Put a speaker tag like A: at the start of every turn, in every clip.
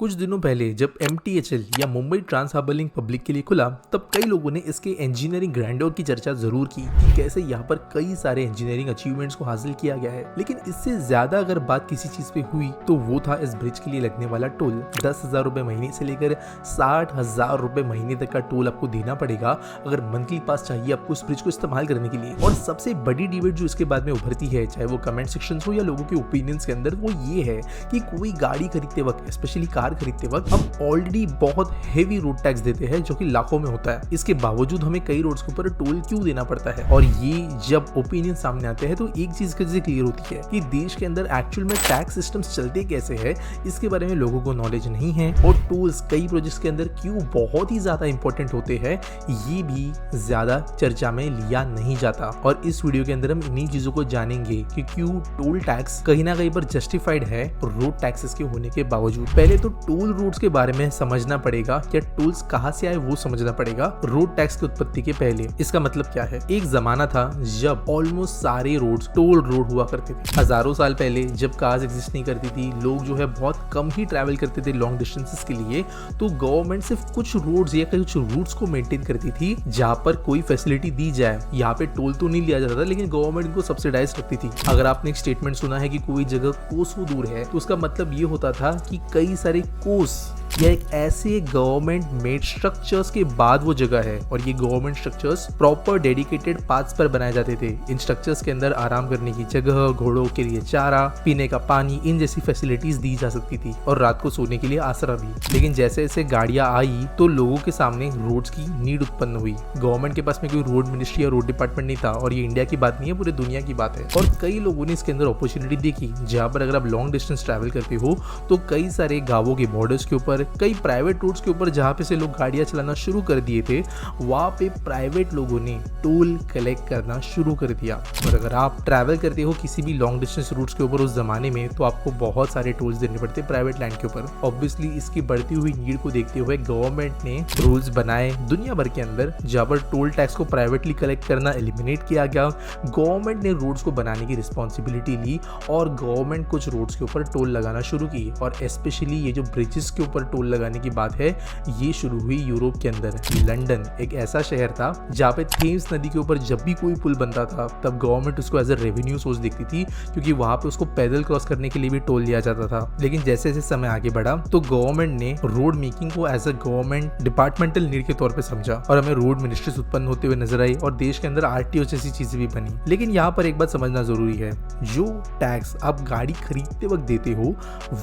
A: कुछ दिनों पहले जब MTHL या Mumbai trans harbour link public के लिए खुला, तब कई लोगों ने इसके इंजीनियरिंग ग्रैंडोर की चर्चा जरूर की कि कैसे यहाँ पर कई सारे इंजीनियरिंग अचीवमेंट्स को हासिल किया गया है। लेकिन इससे ज्यादा अगर बात किसी चीज पे हुई तो वो था इस ब्रिज के लिए लगने वाला टोल। 10,000 रुपए महीने से लेकर 60,000 रुपए महीने तक का टोल आपको देना पड़ेगा अगर मंथली पास चाहिए आपको इस ब्रिज को इस्तेमाल करने के लिए। और सबसे बड़ी डिबेट जो इसके बाद में उभरती है, चाहे वो कमेंट सेक्शन हो या लोगों के ओपिनियंस के अंदर, वो ये है कि कोई गाड़ी खरीदते वक्त, स्पेशली कार खरीदते वक्त, हम ऑलरेडी बहुत हेवी रोड टैक्स देते हैं जो कि लाखों में होता है। इसके बावजूद हमें कई रोड्स के ऊपर टोल क्यों देना पड़ता है? और ये जब ओपिनियन सामने आते हैं तो एक चीज क्लियर होती है कि देश के अंदर एक्चुअल में टैक्स सिस्टम्स चलते कैसे है, इसके बारे में लोगों को नॉलेज नहीं है। और टोल्स कई प्रोजेक्ट्स के अंदर क्यों बहुत ही ज्यादा इंपॉर्टेंट होते हैं, ये भी ज्यादा चर्चा में लिया नहीं जाता। और इस वीडियो के अंदर हम इन्हीं चीजों को जानेंगे कि क्यों टोल टैक्स कहीं ना कहीं पर जस्टिफाइड है रोड टैक्सेस के होने के बावजूद। पहले तो टोल रूट्स के बारे में समझना पड़ेगा, क्या टोल्स कहां से आए वो समझना पड़ेगा रोड टैक्स की उत्पत्ति के पहले। इसका मतलब क्या है? एक जमाना था जब ऑलमोस्ट सारे रोड्स टोल रोड हुआ करते थे। हजारों साल पहले जब कार्स एग्जिस्ट नहीं करती थी, लोग जो है बहुत कम ही ट्रैवल करते थे लॉन्ग डिस्टेंसेस के लिए, तो गवर्नमेंट सिर्फ कुछ रोड्स या कुछ रूट्स को मेंटेन करती थी जहां पर कोई फैसिलिटी दी जाए। यहाँ पे टोल तो नहीं लिया जाता था, लेकिन गवर्नमेंट इनको सब्सिडाइज रखती थी। अगर आपने एक स्टेटमेंट सुना है कि कोई जगह कोसों दूर है, तो उसका मतलब ये होता था कि कई सारे कोस या एक ऐसे गवर्नमेंट मेड स्ट्रक्चर्स के बाद वो जगह है। और ये government structures proper dedicated paths पर बनाए जाते थे। इन स्ट्रक्चर्स के अंदर आराम करने की जगह, घोड़ों के लिए चारा, पीने का पानी, इन जैसी फैसिलिटीज दी जा सकती थी, और रात को सोने के लिए आसरा भी। लेकिन जैसे जैसे गाड़ियां आई तो लोगों के सामने रोड्स की नीड उत्पन्न हुई। गवर्नमेंट के पास में कोई रोड मिनिस्ट्री या रोड डिपार्टमेंट नहीं था, और ये इंडिया की बात नहीं है, पूरे दुनिया की बात है। और कई लोगों ने इसके अंदर अपॉर्चुनिटी देखी, जहां पर अगर आप लॉन्ग डिस्टेंस ट्रैवल करते हो तो कई सारे गांवों के बॉर्डर्स के ऊपर, कई प्राइवेट रोड्स के ऊपर जहां पे से लोग गाड़ियां चलाना शुरू कर दिए थे, वहां पे प्राइवेट लोगों ने टोल कलेक्ट करना शुरू कर दिया। और अगर आप ट्रैवल करते हो किसी भी लॉन्ग डिस्टेंस रूट्स के ऊपर उस जमाने में, तो आपको बहुत सारे टोल्स देने पड़ते प्राइवेट लैंड के ऊपर। ऑब्वियसली इसकी बढ़ती हुई नीड को देखते हुए गवर्नमेंट ने रूल्स बनाए दुनिया भर के अंदर, जहां पर टोल टैक्स को प्राइवेटली कलेक्ट करना एलिमिनेट किया गया। गवर्नमेंट ने रोड्स को बनाने की रिस्पॉन्सिबिलिटी ली और गवर्नमेंट कुछ रोड्स के ऊपर टोल लगाना शुरू की। और स्पेशली ये जो ब्रिजेस के ऊपर टोल लगाने की बात है, ये शुरू हुई यूरोप के अंदर। लंदन एक ऐसा शहर था जहाँ पे थेम्स नदी के ऊपर जब भी कोई पुल बनता था, तब गवर्नमेंट उसको एज अ रेवेन्यू सोर्स देखती थी, क्योंकि वहां पे उसको पैदल क्रॉस करने के लिए भी टोल लिया जाता था। लेकिन जैसे जैसे समय आगे बढ़ा तो गवर्नमेंट ने रोड मेकिंग को as a government departmental need के तौर पर समझा, और हमें रोड मिनिस्ट्रीज उत्पन्न होते हुए नजर आई, और देश के अंदर RTO जैसी चीजें भी बनी। लेकिन यहाँ पर एक बात समझना जरूरी है, जो टैक्स आप गाड़ी खरीदते वक्त देते हो,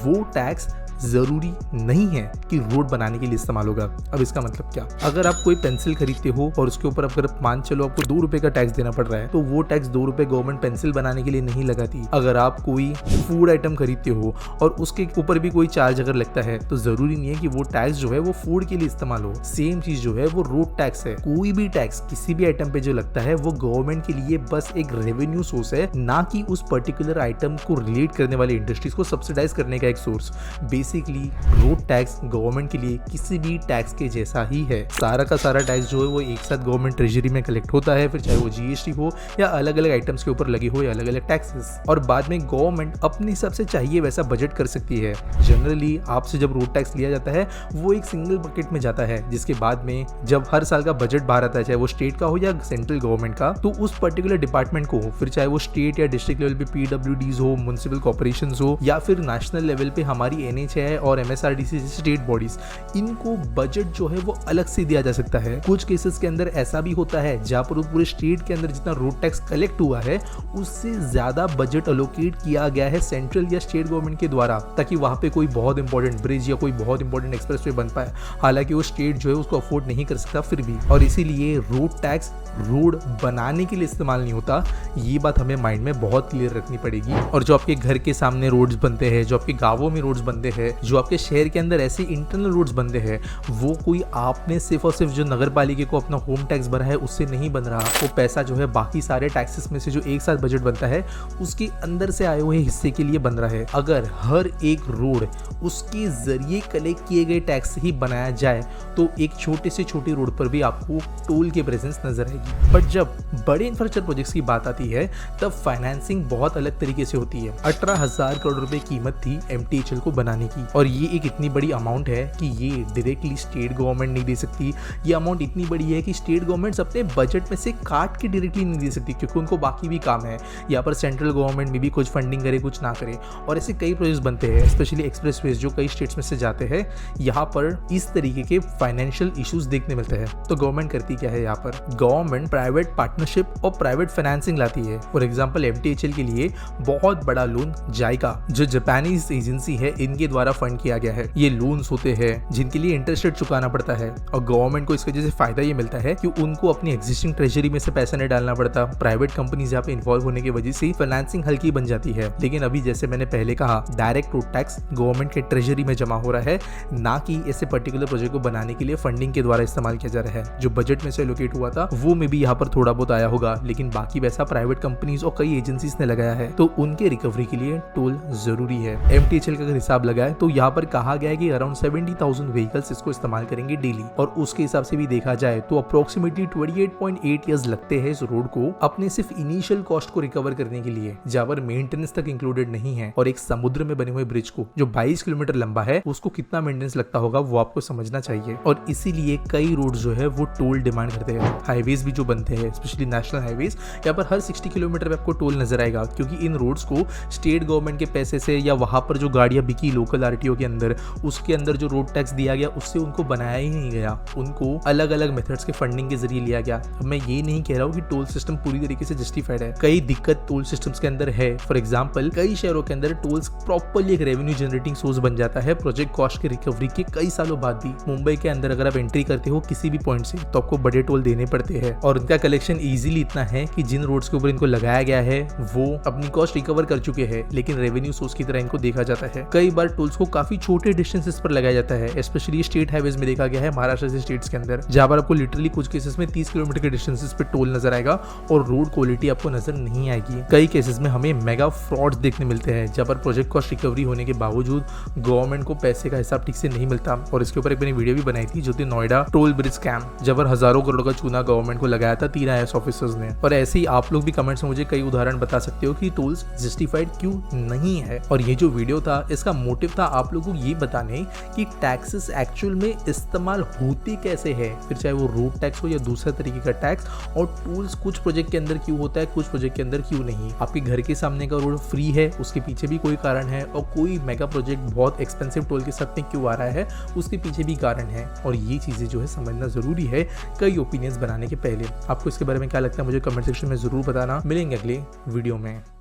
A: वो टैक्स जरूरी नहीं है कि रोड बनाने के लिए इस्तेमाल होगा। अब इसका मतलब क्या? अगर आप कोई पेंसिल खरीदते हो और उसके ऊपर अगर मान चलो आपको 2 रुपए का टैक्स देना पड़ रहा है, तो वो टैक्स 2 रुपए गवर्नमेंट पेंसिल बनाने के लिए नहीं लगाती। अगर आप कोई फूड आइटम खरीदते हो और उसके ऊपर भी कोई चार्ज अगर लगता है, तो जरूरी नहीं है कि वो टैक्स जो है वो फूड के लिए इस्तेमाल हो। सेम चीज जो है वो रोड टैक्स है। कोई भी टैक्स किसी भी आइटम पे जो लगता है, वो गवर्नमेंट के लिए बस एक रेवेन्यू सोर्स है, ना कि उस पर्टिकुलर आइटम को रिलेट करने वाले इंडस्ट्रीज को सब्सिडाइज करने का एक source. Basically road tax government के लिए किसी भी टैक्स के जैसा ही है। सारा का सारा टैक्स जो है वो एक साथ गवर्नमेंट ट्रेजरी में कलेक्ट होता है, फिर चाहे वो GST हो या अलग अलग आइटम्स के ऊपर लगे हो या अलग अलग टैक्सेस। और बाद में गवर्नमेंट अपने हिसाब से चाहिए वैसा बजट कर सकती है। जनरली आपसे जब रोड टैक्स लिया जाता है, वो एक सिंगल बकेट में जाता है, जिसके बाद में जब हर साल का बजट बाहर आता है, चाहे वो स्टेट का हो या सेंट्रल गवर्नमेंट का, तो उस पर्टिकुलर डिपार्टमेंट को, फिर चाहे वो स्टेट या डिस्ट्रिक्ट लेवल पे PWDs हो, म्युनिसिपल कॉर्पोरेशंस हो, या फिर नेशनल लेवल पे हमारी NHAI और MSRDC स्टेट बॉडीज, इनको बजट जो है वो अलग से दिया जा सकता है। कुछ केसेस के अंदर ऐसा भी होता है जहां पर पूरे स्टेट के अंदर जितना रोड टैक्स कलेक्ट हुआ है, उससे ज्यादा बजट अलोकेट किया गया है सेंट्रल या स्टेट गवर्नमेंट के द्वारा, ताकि वहां पे कोई बहुत इंपॉर्टेंट ब्रिज या कोई बहुत इंपॉर्टेंट एक्सप्रेसवे बन पाए। हालांकि वो स्टेट जो है उसको अफोर्ड नहीं कर सकता फिर भी। और इसीलिए रोड टैक्स रोड बनाने के लिए इस्तेमाल नहीं होता। ये बात हमें माइंड में बहुत क्लियर रखनी पड़ेगी। और जो आपके घर के सामने रोड्स बनते हैं, जो आपके गांवों में रोड्स बनते हैं, जो आपके शहर के अंदर ऐसे इंटरनल रोड्स बनते हैं, वो कोई आपने सिर्फ और सिर्फ जो नगर पालिका को अपना होम टैक्स भरा है उससे नहीं बन रहा। वो पैसा जो है बाकी सारे टैक्सेस में से जो एक साथ बजट बनता है, उसके अंदर से आए हुए हिस्से के लिए बन रहा है। अगर हर एक रोड उसके जरिए कलेक्ट किए गए टैक्स ही बनाया जाए, तो एक छोटे से छोटे रोड पर भी आपको टोल की प्रेजेंस नजर आएगी। बट जब बड़े इंफ्रास्ट्रक्चर प्रोजेक्ट्स की बात आती है, तब फाइनेंसिंग बहुत अलग तरीके से होती है। 18,000 करोड़ रुपए कीमत थी MTHL को बनाने की, और ये एक इतनी बड़ी अमाउंट है कि ये डायरेक्टली स्टेट गवर्नमेंट नहीं दे सकती। ये अमाउंट इतनी बड़ी है कि स्टेट गवर्नमेंट्स अपने बजट में से काट के डायरेक्टली नहीं दे सकती, क्योंकि उनको बाकी भी काम है। यहाँ पर सेंट्रल गवर्नमेंट में भी कुछ फंडिंग करे कुछ ना करे, और ऐसे कई प्रोजेक्ट्स बनते हैं, स्पेशली एक्सप्रेसवेज जो कई स्टेट्स में से जाते हैं। यहाँ पर इस तरीके के फाइनेंशियल इश्यूज देखने मिलते हैं। तो गवर्नमेंट करती क्या है, यहाँ पर गवर्नमेंट प्राइवेट पार्टनरशिप और प्राइवेट फाइनेंसिंग लाती है। फॉर एग्जांपल MTHL के लिए बहुत बड़ा लोन जाइका जो जापानीज एजेंसी है इनके द्वारा फंड किया गया है। ये लोन्स होते हैं जिनके लिए इंटरेस्ट रेट चुकाना पड़ता है, और गवर्नमेंट को इस वजह से फायदा ये मिलता है कि उनको अपनी एग्जिस्टिंग ट्रेजरी में से पैसा नहीं डालना पड़ता। प्राइवेट कंपनीज यहाँ पे इन्वॉल्व होने की वजह से फाइनेंसिंग हल्की बन जाती है। लेकिन अभी जैसे मैंने पहले कहा, डायरेक्ट रोड टैक्स गवर्नमेंट के ट्रेजरी में जमा हो रहा है, ना कि ऐसे पर्टिकुलर प्रोजेक्ट को बनाने के लिए फंडिंग के द्वारा इस्तेमाल किया जा रहा है। जो बजट में से एलोकेट हुआ था वो में भी यहाँ पर थोड़ा बहुत आया होगा, लेकिन बाकी पैसा प्राइवेट कंपनीज और कई एजेंसीज ने लगाया है, तो उनके रिकवरी के लिए टोल जरूरी है। MTHL का अगर हिसाब लगाए तो यहाँ पर कहा गया है कि अराउंड 70,000 व्हीकल्स इसको इस्तेमाल करेंगे डेली, और उसके हिसाब से भी देखा जाए तो अप्रोक्सीमेटली 28.8 ईयर्स लगते हैं इस रोड को अपने सिर्फ इनिशियल कॉस्ट को रिकवर करने के लिए, जहाँ पर मेंटेनेंस तक इंक्लूडेड नहीं है। और एक समुद्र में बने हुए ब्रिज को जो 22 किलोमीटर लंबा है उसको कितना मेंटेनेंस लगता होगा वो आपको समझना चाहिए, और इसीलिए कई रोड जो है वो टोल डिमांड करते हैं। हाईवेज भी जो बनते हैं, स्पेशली नेशनल हाईवेज, यहाँ पर हर 60 किलोमीटर पे आपको टोल नजर आएगा, क्योंकि इन रोड्स को स्टेट गवर्नमेंट के पैसे से या वहां पर जो गाड़ियां बिकी लोकल RTO के अंदर, उसके अंदर जो रोड टैक्स दिया गया उससे उनको बनाया ही नहीं गया, उनको अलग अलग मेथड्स के फंडिंग के जरिए लिया गया। अब मैं ये नहीं कह रहा हूँ कि टोल सिस्टम पूरी तरीके से जस्टिफाइड है, कई दिक्कत टोल सिस्टम्स के अंदर है। फॉर एग्जाम्पल, कई शहरों के अंदर टोल्स प्रॉपर्ली एक रेवेन्यू जनरेटिंग सोर्स बन जाता है प्रोजेक्ट कॉस्ट की रिकवरी के कई सालों बाद भी। मुंबई के अंदर अगर आप एंट्री करते हो किसी भी पॉइंट से तो आपको बड़े टोल देने पड़ते हैं, और उनका कलेक्शन इजीली इतना है कि जिन रोड्स के ऊपर इनको लगाया गया है वो अपनी कॉस्ट रिकवर कर चुके हैं, लेकिन रेवेन्यू सोर्स की तरह इनको देखा जाता है। कई बार टोल्स को काफी छोटे डिस्टेंसेस पर लगाया जाता है, स्पेशली स्टेट हाईवेज में देखा गया है महाराष्ट्र से स्टेट्स के अंदर, जहां पर आपको लिटरली कुछ केसेस में 30 किलोमीटर के डिस्टेंसेस पे टोल नजर आएगा और रोड क्वालिटी आपको नजर नहीं आएगी। कई केसेस में हमें मेगा फ्रॉड्स देखने मिलते हैं, जहां पर प्रोजेक्ट कॉस्ट रिकवरी होने के बावजूद गवर्नमेंट को पैसे का हिसाब ठीक से नहीं मिलता। और इसके ऊपर एक मैंने वीडियो भी बनाई थी जो थी नोएडा टोल ब्रिज स्कैम, जहां पर हजारों करोड़ का चूना गवर्नमेंट को लगाया था 3 IAS ऑफिसर्स ने। और ऐसे ही आप लोग भी कमेंट्स में मुझे कई उदाहरण बता सकते हो कि टोल्स जस्टिफाइड क्यों नहीं है। और ये जो वीडियो था इसका मोटिव था आप लोगों को ये बताने कि टैक्सेस एक्चुअल में इस्तेमाल होते कैसे है, फिर चाहे वो रोड टैक्स हो या दूसरा तरीके का टैक्स, और टोल्स कुछ प्रोजेक्ट के अंदर क्यों होता है कुछ प्रोजेक्ट के अंदर क्यों नहीं। आपके घर के सामने का रोड फ्री है उसके पीछे भी कोई कारण है, और कोई मेगा प्रोजेक्ट बहुत एक्सपेंसिव टोल के साथ में क्यों आ रहा है उसके पीछे भी कारण है। और ये चीजें जो है समझना जरूरी है कई ओपिनियंस बनाने के पहले। आपको इसके बारे में क्या लगता है मुझे कमेंट सेक्शन में जरूर बताना। मिलेंगे अगले वीडियो में।